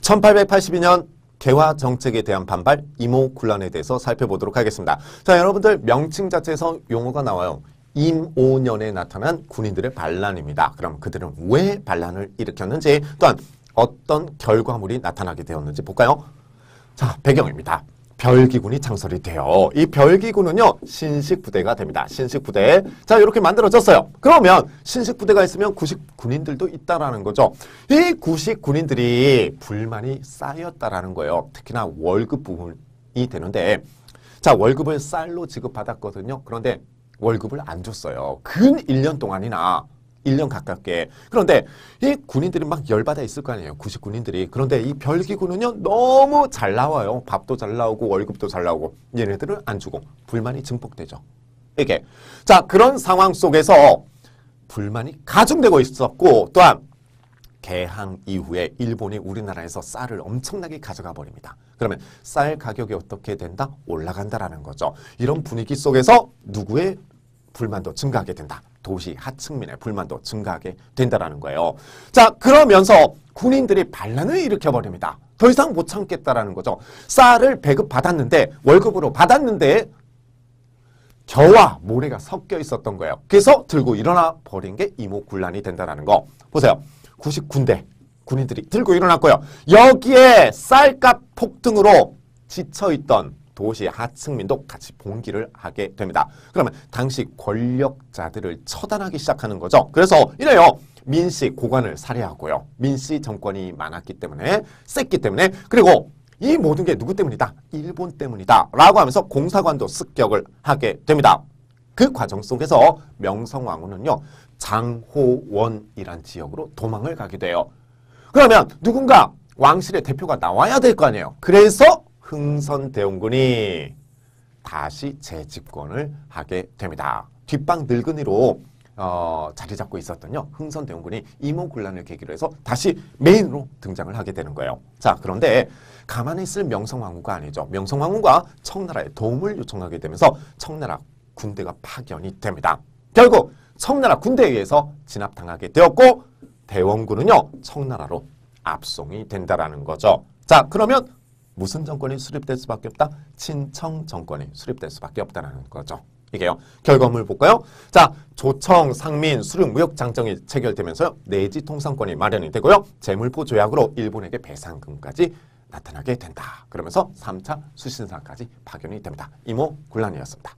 1882년 개화 정책에 대한 반발, 임오군란에 대해서 살펴보도록 하겠습니다. 자, 여러분들 명칭 자체에서 용어가 나와요. 임오년에 나타난 군인들의 반란입니다. 그럼 그들은 왜 반란을 일으켰는지, 또한 어떤 결과물이 나타나게 되었는지 볼까요? 자, 배경입니다. 별기군이 창설이 돼요. 이 별기군은요, 신식부대가 됩니다. 신식부대. 자, 이렇게 만들어졌어요. 그러면 신식부대가 있으면 구식군인들도 있다라는 거죠. 이 구식군인들이 불만이 쌓였다라는 거예요. 특히나 월급 부분이 되는데, 자, 월급을 쌀로 지급받았거든요. 그런데 월급을 안 줬어요. 근 1년 동안이나 1년 가깝게. 그런데 이 군인들이 막 열받아 있을 거 아니에요. 구식군인들이. 그런데 이 별기군은요, 너무 잘 나와요. 밥도 잘 나오고 월급도 잘 나오고. 얘네들을 안 주고 불만이 증폭되죠. 이게. 자, 그런 상황 속에서 불만이 가중되고 있었고, 또한 개항 이후에 일본이 우리나라에서 쌀을 엄청나게 가져가 버립니다. 그러면 쌀 가격이 어떻게 된다? 올라간다라는 거죠. 이런 분위기 속에서 누구의 불만도 증가하게 된다. 도시 하층민의 불만도 증가하게 된다라는 거예요. 자, 그러면서 군인들이 반란을 일으켜버립니다. 더 이상 못 참겠다라는 거죠. 쌀을 배급받았는데, 월급으로 받았는데 겨와 모래가 섞여 있었던 거예요. 그래서 들고 일어나 버린 게 임오군란이 된다라는 거. 보세요. 90군대 군인들이 들고 일어났고요. 여기에 쌀값 폭등으로 지쳐있던 도시 하층민도 같이 봉기를 하게 됩니다. 그러면 당시 권력자들을 처단하기 시작하는 거죠. 그래서 이래요. 민씨 고관을 살해하고요. 민씨 정권이 많았기 때문에, 셌기 때문에, 그리고 이 모든 게 누구 때문이다? 일본 때문이다. 라고 하면서 공사관도 습격을 하게 됩니다. 그 과정 속에서 명성황후는요, 장호원이란 지역으로 도망을 가게 돼요. 그러면 누군가 왕실의 대표가 나와야 될 거 아니에요. 그래서 흥선대원군이 다시 재집권을 하게 됩니다. 뒷방 늙은이로 자리 잡고 있었던요, 흥선대원군이 임오군란을 계기로 해서 다시 메인으로 등장을 하게 되는 거예요. 자, 그런데 가만히 있을 명성황후가 아니죠. 명성황후가 청나라에 도움을 요청하게 되면서 청나라 군대가 파견이 됩니다. 결국 청나라 군대에 의해서 진압당하게 되었고, 대원군은요, 청나라로 압송이 된다라는 거죠. 자, 그러면 무슨 정권이 수립될 수밖에 없다? 친청 정권이 수립될 수밖에 없다는 거죠. 이게요. 결과물 볼까요? 자, 조청, 상민, 수륙, 무역 장정이 체결되면서요, 내지 통상권이 마련이 되고요, 재물포 조약으로 일본에게 배상금까지 나타나게 된다. 그러면서 3차 수신사까지 파견이 됩니다. 임오군란이었습니다.